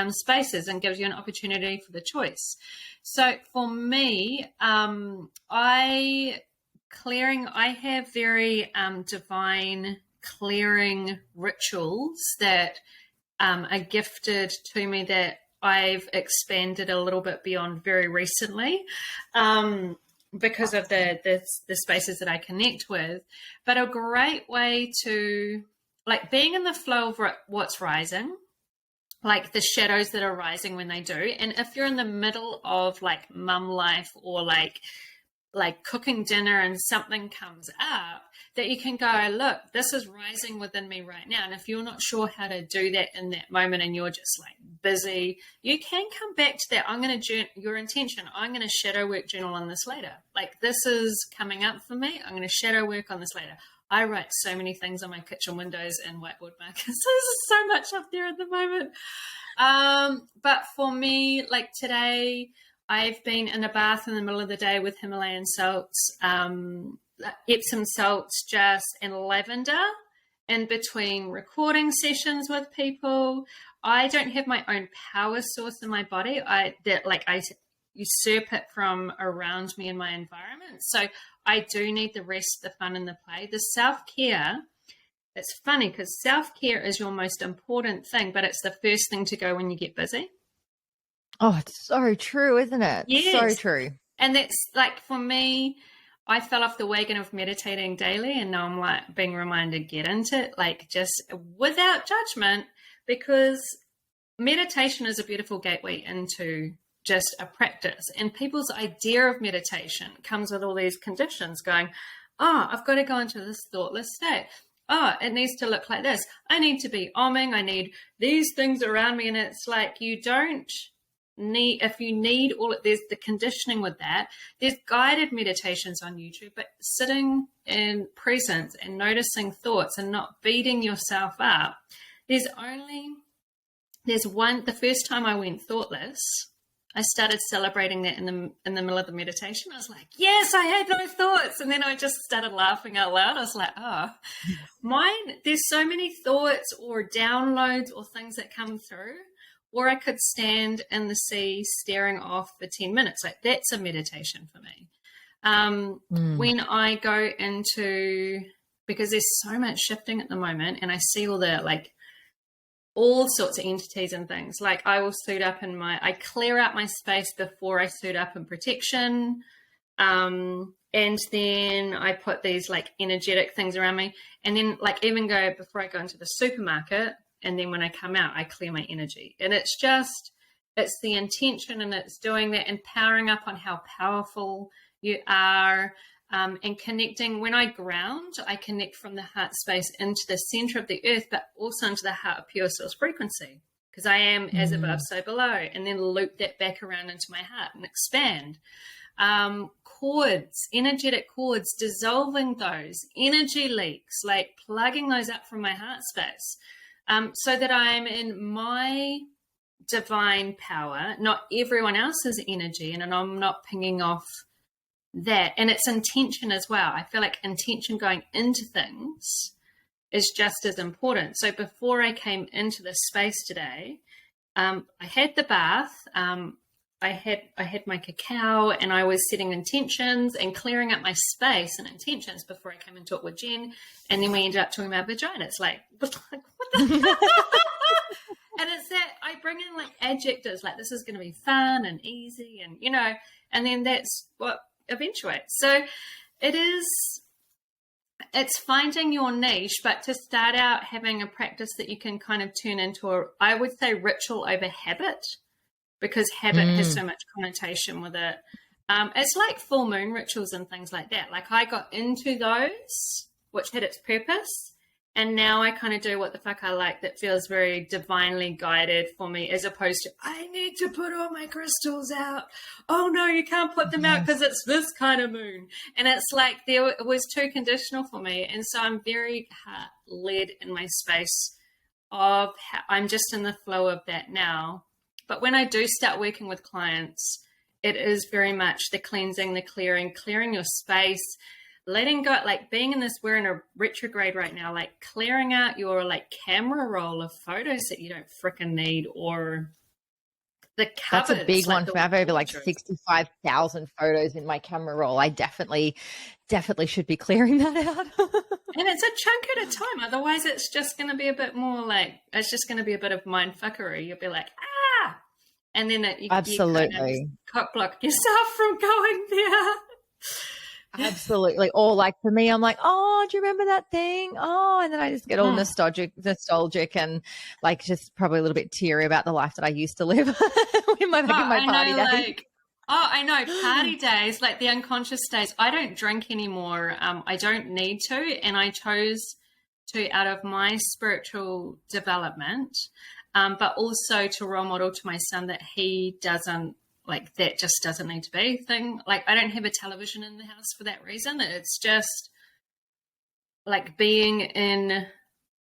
spaces and gives you an opportunity for the choice. So for me, I have very divine clearing rituals that are gifted to me that I've expanded a little bit beyond very recently because of the spaces that I connect with. But a great way to, like, being in the flow of what's rising, like the shadows that are rising when they do. And if you're in the middle of like mum life or like cooking dinner and something comes up, that you can go, look, this is rising within me right now. And if you're not sure how to do that in that moment and you're just like busy, you can come back to that. Your intention, I'm going to shadow work journal on this later. Like, this is coming up for me. I'm going to shadow work on this later. I write so many things on my kitchen windows and whiteboard markers. There's so much up there at the moment. But for me, like today, I've been in a bath in the middle of the day with Himalayan salts, Epsom salts and lavender in between recording sessions with people. I don't have my own power source in my body. I usurp it from around me in my environment. So I do need the rest, the fun and the play. The self-care, it's funny because self-care is your most important thing, but it's the first thing to go when you get busy. Oh, it's so true, isn't it? Yes. So true. And that's like, for me, I fell off the wagon of meditating daily, and now I'm like being reminded, get into it, like just without judgment, because meditation is a beautiful gateway into just a practice. And people's idea of meditation comes with all these conditions going, oh, I've got to go into this thoughtless state. oh, it needs to look like this. I need to be omming. I need these things around me. And it's like, you don't need, if you need there's the conditioning with that. There's guided meditations on YouTube, but sitting in presence and noticing thoughts and not beating yourself up. The first time I went thoughtless, I started celebrating that in the middle of the meditation. I was like, yes, I had no thoughts. And then I just started laughing out loud. I was like, oh, there's so many thoughts or downloads or things that come through. Or I could stand in the sea staring off for 10 minutes. Like, that's a meditation for me. When I go into, because there's so much shifting at the moment, and I see all sorts of entities and things. Like, I will suit up I clear out my space before I suit up in protection. And then I put these like energetic things around me. And then even before I go into the supermarket, and then when I come out, I clear my energy. And it's the intention, and it's doing that, empowering up on how powerful you are. And connecting, when I ground, I connect from the heart space into the center of the earth, but also into the heart of pure source frequency, because I am as above, so below, and then loop that back around into my heart and expand. Cords, energetic cords, dissolving those, energy leaks, like plugging those up from my heart space, so that I'm in my divine power, not everyone else's energy, and I'm not pinging off that. And it's intention as well. I feel like intention going into things is just as important. So before I came into this space today, I had the bath, I had my cacao, and I was setting intentions and clearing up my space and intentions before I came and talked with Jen. And then we ended up talking about vagina. It's like, what the And it's that I bring in like adjectives, like this is going to be fun and easy, and and then that's what eventuates. So it's finding your niche, but to start out having a practice that you can kind of turn into I would say ritual over habit, because habit has so much connotation with it. It's like full moon rituals and things like that. Like, I got into those, which had its purpose, and now I kind of do what the fuck I like, that feels very divinely guided for me, as opposed to, I need to put all my crystals out. Oh no, you can't put them out because it's this kind of moon. And it's like, it was too conditional for me. And so I'm very heart-led in my space of I'm just in the flow of that now. But when I do start working with clients, it is very much the cleansing, the clearing your space, letting go, like being in this, we're in a retrograde right now, like clearing out your like camera roll of photos that you don't freaking need, or the cupboards. That's a big like one for me. I have over like 65,000 photos in my camera roll. I definitely should be clearing that out. And it's a chunk at a time. Otherwise, it's just going to be a bit more like, it's just going to be a bit of mind fuckery. You'll be like, and then you kind of cock block yourself from going there. Absolutely. Or like for me, I'm like, oh, do you remember that thing? Oh, and then I just get all nostalgic and like just probably a little bit teary about the life that I used to live in my party days. I know, party days, like the unconscious days. I don't drink anymore. I don't need to, and I chose to out of my spiritual development, but also to role model to my son that he doesn't, like, that just doesn't need to be a thing. Like, I don't have a television in the house for that reason. It's just like being in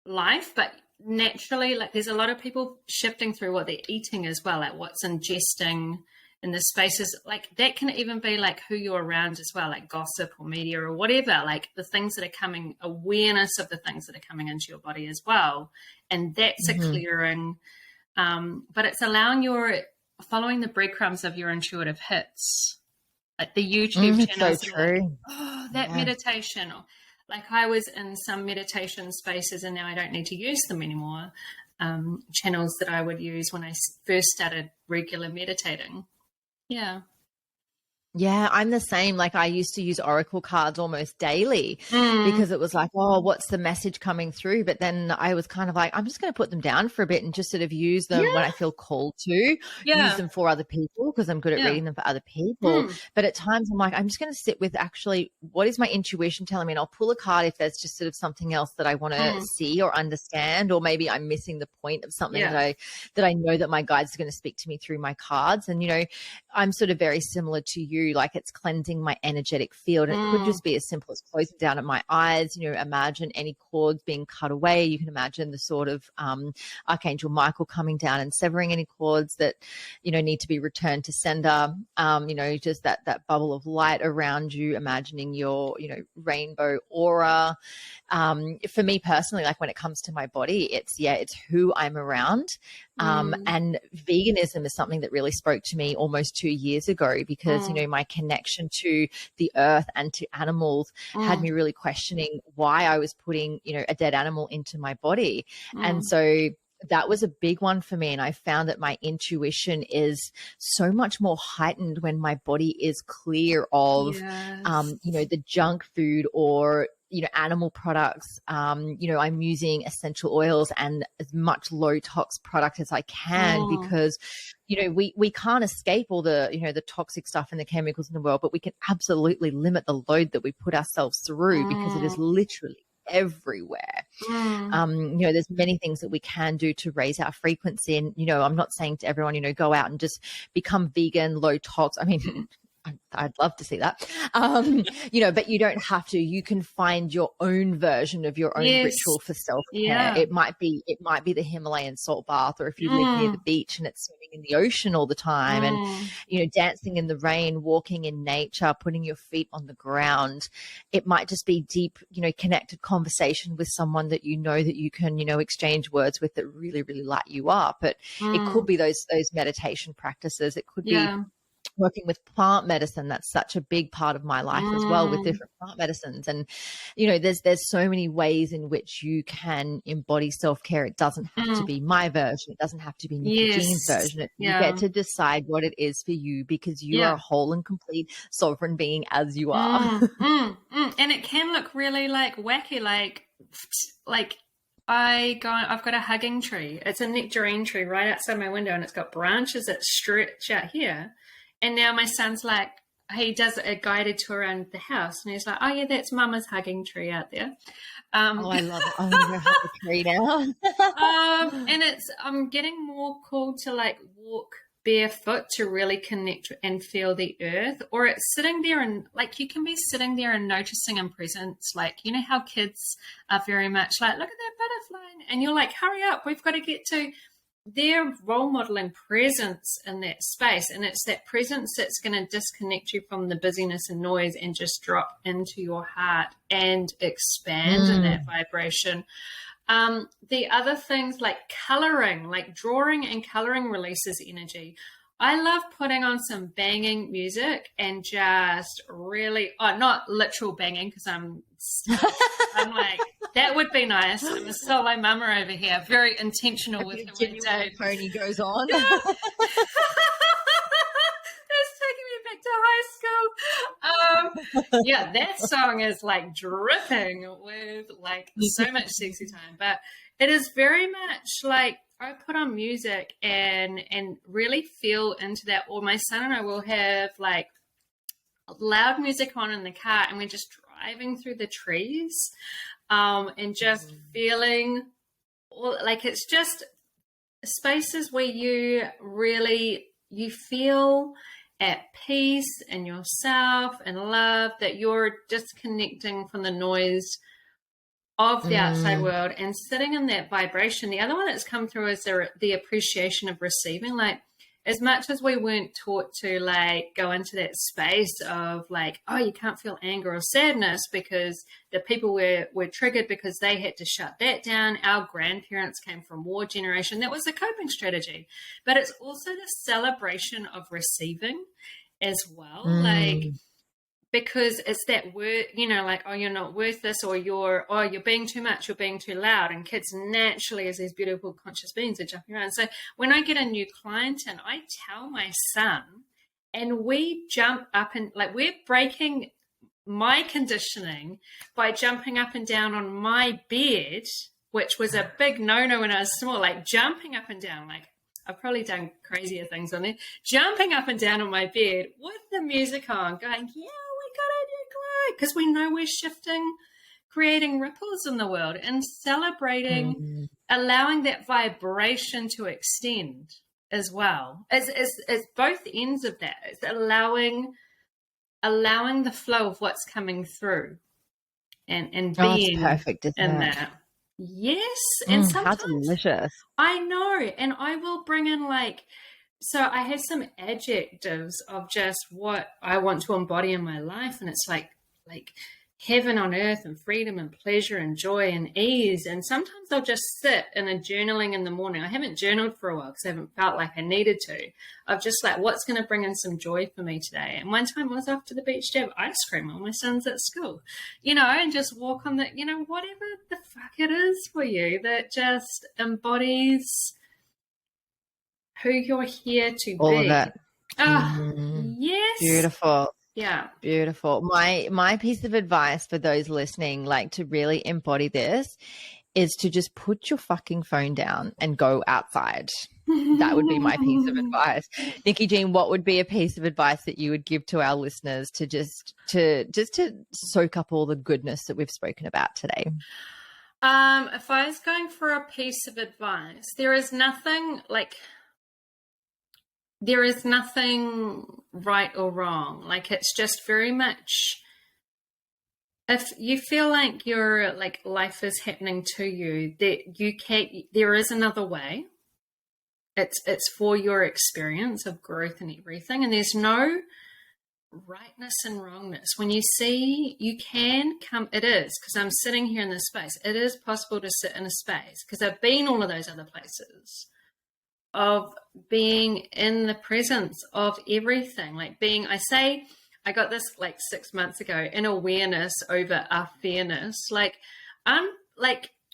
life, but naturally, like, there's a lot of people shifting through what they're eating as well, like what's ingesting in the spaces. Like, that can even be like who you're around as well, like gossip or media or whatever, like the things that are coming, awareness of the things that are coming into your body as well. And that's a clearing. But it's allowing following the breadcrumbs of your intuitive hits, like the YouTube channels. So true. Like, oh, that meditation. Or, like, I was in some meditation spaces and now I don't need to use them anymore. Channels that I would use when I first started regular meditating. Yeah. Yeah, I'm the same. Like I used to use oracle cards almost daily Mm. because it was like, oh, what's the message coming through? But then I was kind of like, I'm just going to put them down for a bit and just sort of use them when Yeah, I feel called to use yeah, them for other people because I'm good at yeah. reading them for other people. Mm. But at times I'm like, I'm just going to sit with actually what is my intuition telling me? And I'll pull a card if there's just sort of something else that I want to Mm. see or understand, or maybe I'm missing the point of something Yeah. that I know that my guides are going to speak to me through my cards. And, you know, I'm sort of very similar to you. Like it's cleansing my energetic field. And it could Mm. just be as simple as closing down at my eyes. You know, imagine any cords being cut away. You can imagine the sort of Archangel Michael coming down and severing any cords that, you know, need to be returned to sender. You know, just that bubble of light around you, imagining your, you know, rainbow aura. For me personally, like when it comes to my body, it's who I'm around. And veganism is something that really spoke to me almost 2 years ago because, you know, my connection to the earth and to animals had me really questioning why I was putting, you know, a dead animal into my body. And so that was a big one for me. And I found that my intuition is so much more heightened when my body is clear of, Yes. you know, the junk food or, you know, animal products. You know, I'm using essential oils and as much low tox product as I can because, you know, we can't escape all the, you know, the toxic stuff and the chemicals in the world, but we can absolutely limit the load that we put ourselves through because it is literally everywhere. You know, there's many things that we can do to raise our frequency. And, you know, I'm not saying to everyone, you know, go out and just become vegan, low tox. I mean, I'd love to see that. You know, but you don't have to. You can find your own version of your own Yes. ritual for self-care. Yeah. It might be the Himalayan salt bath, or if you live near the beach and it's swimming in the ocean all the time and, you know, dancing in the rain, walking in nature, putting your feet on the ground. It might just be deep, you know, connected conversation with someone that you know that you can, you know, exchange words with that really, really light you up. But it could be those meditation practices. It could be working with plant medicine. That's such a big part of my life as well, with different plant medicines. And, you know, there's so many ways in which you can embody self-care. It doesn't have to be my version. It doesn't have to be Nickie-Jean's version. You get to decide what it is for you because you are a whole and complete sovereign being as you are. And it can look really like wacky, like I've got a hugging tree. It's a nectarine tree right outside my window, and it's got branches that stretch out here. And now my son's like, he does a guided tour around the house, and he's like, oh yeah, that's Mama's hugging tree out there. Oh, I love it. I want to go hug a tree now. And I'm getting more called to like walk barefoot to really connect and feel the earth, or it's sitting there and like you can be sitting there and noticing in presence, like, you know how kids are very much like, look at that butterfly, and you're like, hurry up, we've got to get to. They're role modeling presence in that space, and it's that presence that's going to disconnect you from the busyness and noise and just drop into your heart and expand in that vibration. The other things like coloring, like drawing and coloring releases energy. I love putting on some banging music and just really, not literal banging because I'm like, that would be nice. I'm a solo mama over here, very intentional with what I do. Pony goes on. Yeah. It's taking me back to high school. Yeah, that song is like dripping with like so much sexy time, but it is very much like I put on music and really feel into that. Or my son and I will have like loud music on in the car, and we're just driving through the trees, and just feeling like it's just spaces where you feel at peace in yourself and love, that you're disconnecting from the noise of the outside world and sitting in that vibration. The other one that's come through is the appreciation of receiving. Like, as much as we weren't taught to like go into that space of like, oh, you can't feel anger or sadness because the people were triggered because they had to shut that down. Our grandparents came from war generation. That was a coping strategy. But it's also the celebration of receiving as well. Like, because it's that word, you know, like, oh, you're not worth this, or you're being too much, you're being too loud. And kids naturally, as these beautiful conscious beings, are jumping around. So when I get a new client in, I tell my son And we jump up and like we're breaking my conditioning by jumping up and down on my bed, which was a big no-no when I was small, like jumping up and down. Like I've probably done crazier things on there. Jumping up and down on my bed with the music on, going, yeah, we gotta do glow. Because we know we're shifting, creating ripples in the world and celebrating, allowing that vibration to extend as well. It's both ends of that. It's allowing the flow of what's coming through and being perfect, in that. Yes. And sometimes how delicious. I know. And I will bring in so I have some adjectives of just what I want to embody in my life. And it's like heaven on earth and freedom and pleasure and joy and ease. And sometimes I'll just sit in a journaling in the morning. I haven't journaled for a while because I haven't felt like I needed to. Of just what's going to bring in some joy for me today. And one time I was off to the beach to have ice cream while my son's at school, and just walk on the, whatever the fuck it is for you that just embodies who you're here to all be. of it. Yes. Beautiful. Yeah. Beautiful. My piece of advice for those listening, to really embody this, is to just put your fucking phone down and go outside. That would be my piece of advice. Nickie-Jean, what would be a piece of advice that you would give to our listeners to just to soak up all the goodness that we've spoken about today? If I was going for a piece of advice, there is nothing right or wrong. It's just very much, if you feel like your life is happening to you, that there is another way. It's for your experience of growth and everything. And there's no rightness and wrongness. When you see, you can come, it is, because I'm sitting here in this space, it is possible to sit in a space, because I've been all of those other places, of being in the presence of everything, I got this 6 months ago, in awareness over a fairness,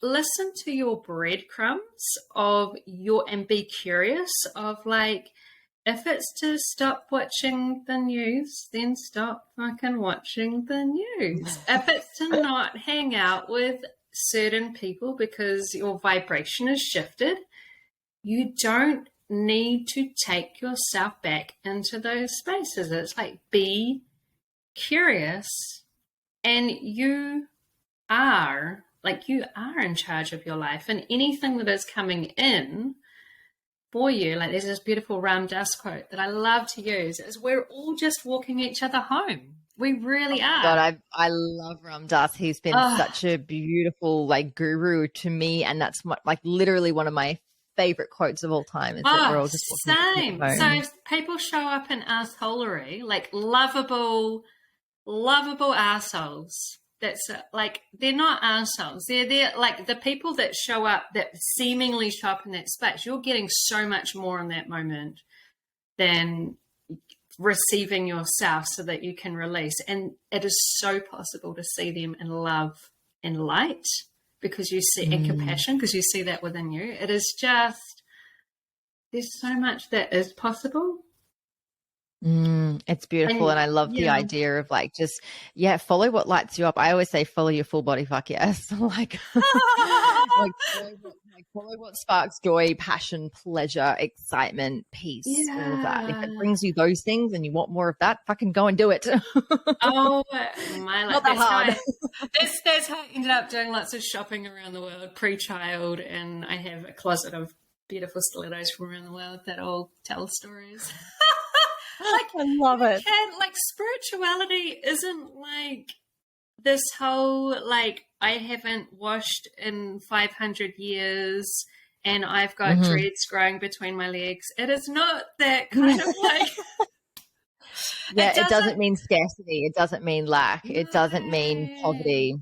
listen to your breadcrumbs and be curious of if it's to stop watching the news, then stop fucking watching the news. If it's to not hang out with certain people because your vibration has shifted, you don't need to take yourself back into those spaces. It's be curious, and you are in charge of your life, and anything that is coming in for you, there's this beautiful Ram Dass quote that I love to use, is we're all just walking each other home. We really are. God, I love Ram Dass. He's been such a beautiful guru to me, and that's literally one of my favorite quotes of all time. Is that we're all just same. So if people show up in assholery, lovable assholes, that's they're not assholes. They're the people that show up, that seemingly show up in that space. You're getting so much more in that moment than receiving yourself, so that you can release. And it is so possible to see them in love and light, because you see, and compassion, because you see that within you. It is just, there's so much that is possible. It's beautiful. And I love the idea of follow what lights you up. I always say follow your full body fuck yes. Follow what sparks joy, passion, pleasure, excitement, peace, all of that. If it brings you those things and you want more of that, fucking go and do it. Oh my life. Not that hard. That's how I ended up doing lots of shopping around the world pre-child, and I have a closet of beautiful stilettos from around the world that all tell stories. I love it. Spirituality isn't this whole I haven't washed in 500 years and I've got dreads growing between my legs. It is not that kind of it doesn't mean scarcity. It doesn't mean lack. It doesn't mean poverty.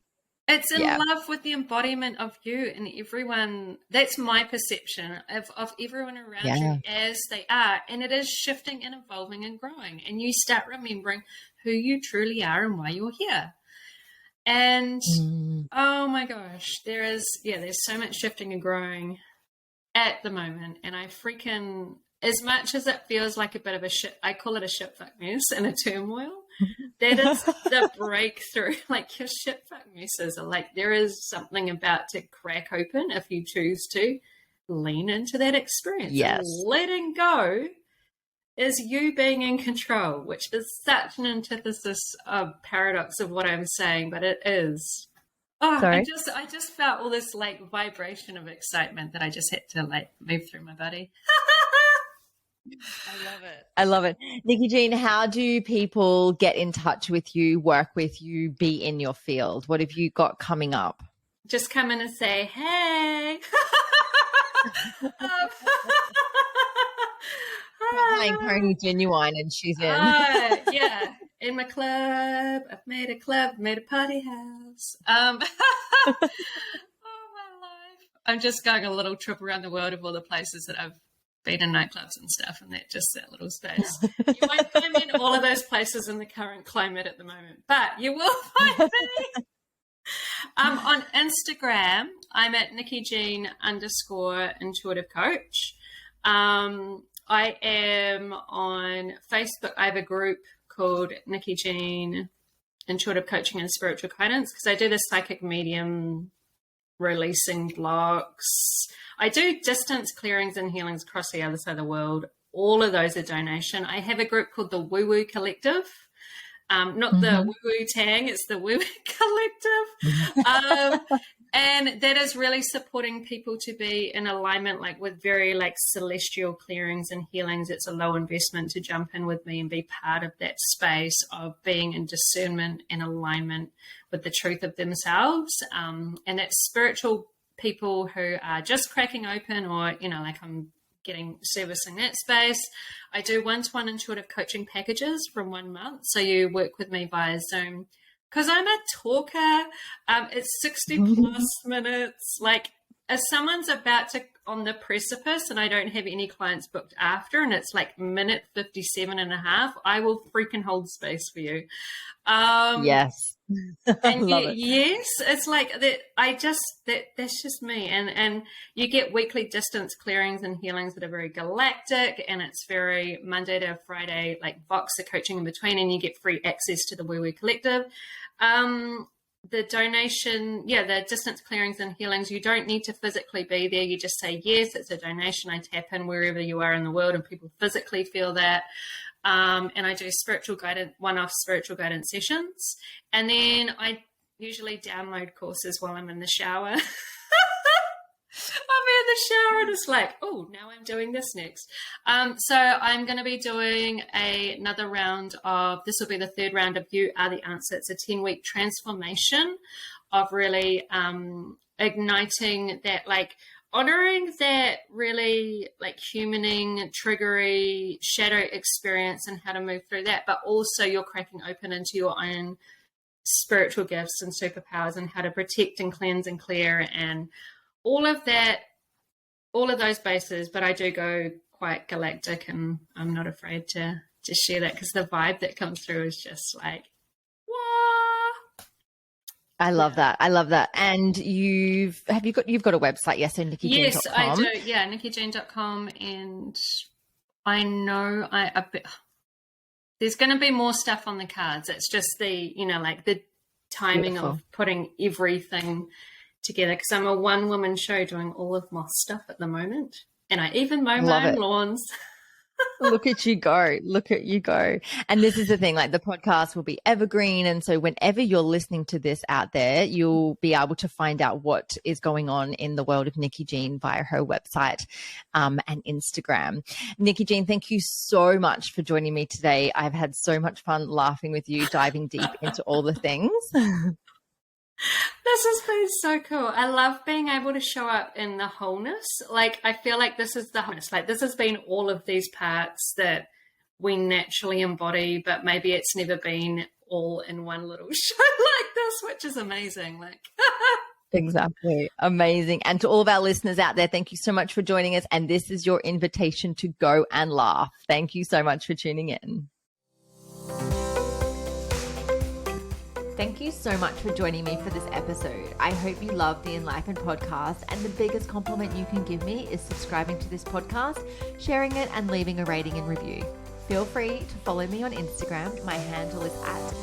It's in love with the embodiment of you and everyone. That's my perception of everyone around you as they are. And it is shifting and evolving and growing. And you start remembering who you truly are and why you're here. And, oh my gosh, there's so much shifting and growing at the moment. And I freaking as much as it feels like a bit of a shit, I call it a shit fuck mess and a turmoil, that is the breakthrough. Like, your shit fuck messes are like, there is something about to crack open if you choose to lean into that experience. Yes. And letting go is you being in control, which is such an antithesis of paradox of what I'm saying, but it is. Oh, Sorry? I just felt all this like vibration of excitement that I just had to like move through my body. I love it. I love it. Nickie-Jean, how do people get in touch with you, work with you, be in your field? What have you got coming up? Just come in and say, hey. Playing Pony Genuine and she's in. Yeah. In my club. I've made a club, made a party house. Oh, my life. I'm just going a little trip around the world of all the places that I've been in nightclubs and stuff, and that little space. You won't find me in all of those places in the current climate at the moment, but you will find me. On Instagram, I'm at Nickie-Jean _intuitive coach. I am on Facebook. I have a group called Nickie-Jean Intuitive Coaching and Spiritual Guidance, because I do the psychic medium releasing blocks. I do distance clearings and healings across the other side of the world. All of those are donation. I have a group called the Woo Woo Collective. Not the Woo Woo Tang, it's the Woo Woo Collective. And that is really supporting people to be in alignment, like with very like celestial clearings and healings. It's a low investment to jump in with me and be part of that space of being in discernment and alignment with the truth of themselves. And that's spiritual people who are just cracking open, or, you know, like I'm getting servicing that space. I do one-to-one intuitive coaching packages from 1 month. So you work with me via Zoom. Because I'm a talker, it's 60 plus minutes. Like, if someone's about to on the precipice and I don't have any clients booked after, and it's like minute 57 and a half, I will freaking hold space for you. Yes. And Love it. Yes, it's like that. That's just me. And you get weekly distance clearings and healings that are very galactic, and it's very Monday to Friday, like Voxer coaching in between, and you get free access to the Woo Woo Collective. The donation, the distance clearings and healings, you don't need to physically be there. You just say, yes, it's a donation. I tap in wherever you are in the world, and people physically feel that. And I do spiritual guidance, one-off spiritual guidance sessions. And then I usually download courses while I'm in the shower. I'm in the shower and it's like, oh, now I'm doing this next. So I'm going to be doing another round of, this will be the third round of You Are the Answer. It's a 10-week transformation of really igniting that, like, honoring that really like humaning, triggery, shadow experience and how to move through that, but also you're cracking open into your own spiritual gifts and superpowers and how to protect and cleanse and clear and all of that, all of those bases. But I do go quite galactic, and I'm not afraid to share that, because the vibe that comes through is just like, whoa. I love that. I love that. And you've got a website, yes, so Nickie-Jean.com. Yes, I do. Yeah, Nickie-Jean.com, and I know there's going to be more stuff on the cards. It's just the, like the timing Beautiful. of putting everything together, because I'm a one-woman show doing all of my stuff at the moment, and I even mow my own lawns. Look at you go. Look at you go. And this is the thing, like the podcast will be evergreen. And so whenever you're listening to this out there, you'll be able to find out what is going on in the world of Nickie-Jean via her website and Instagram. Nickie-Jean, thank you so much for joining me today. I've had so much fun laughing with you, diving deep into all the things. This has been so cool. I love being able to show up in the wholeness. Like, I feel like this is the wholeness. Like, this has been all of these parts that we naturally embody, but maybe it's never been all in one little show like this, which is amazing. Like, exactly. Amazing. And to all of our listeners out there, thank you so much for joining us. And this is your invitation to go and laugh. Thank you so much for tuning in. Thank you so much for joining me for this episode. I hope you love the Enlightened podcast, and the biggest compliment you can give me is subscribing to this podcast, sharing it, and leaving a rating and review. Feel free to follow me on Instagram. My handle is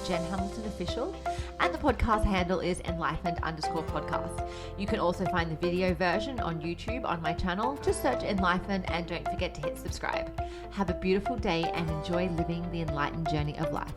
@JenHamiltonOfficial, and the podcast handle is enlightened_podcast. You can also find the video version on YouTube on my channel. Just search Enlightened, and don't forget to hit subscribe. Have a beautiful day and enjoy living the enlightened journey of life.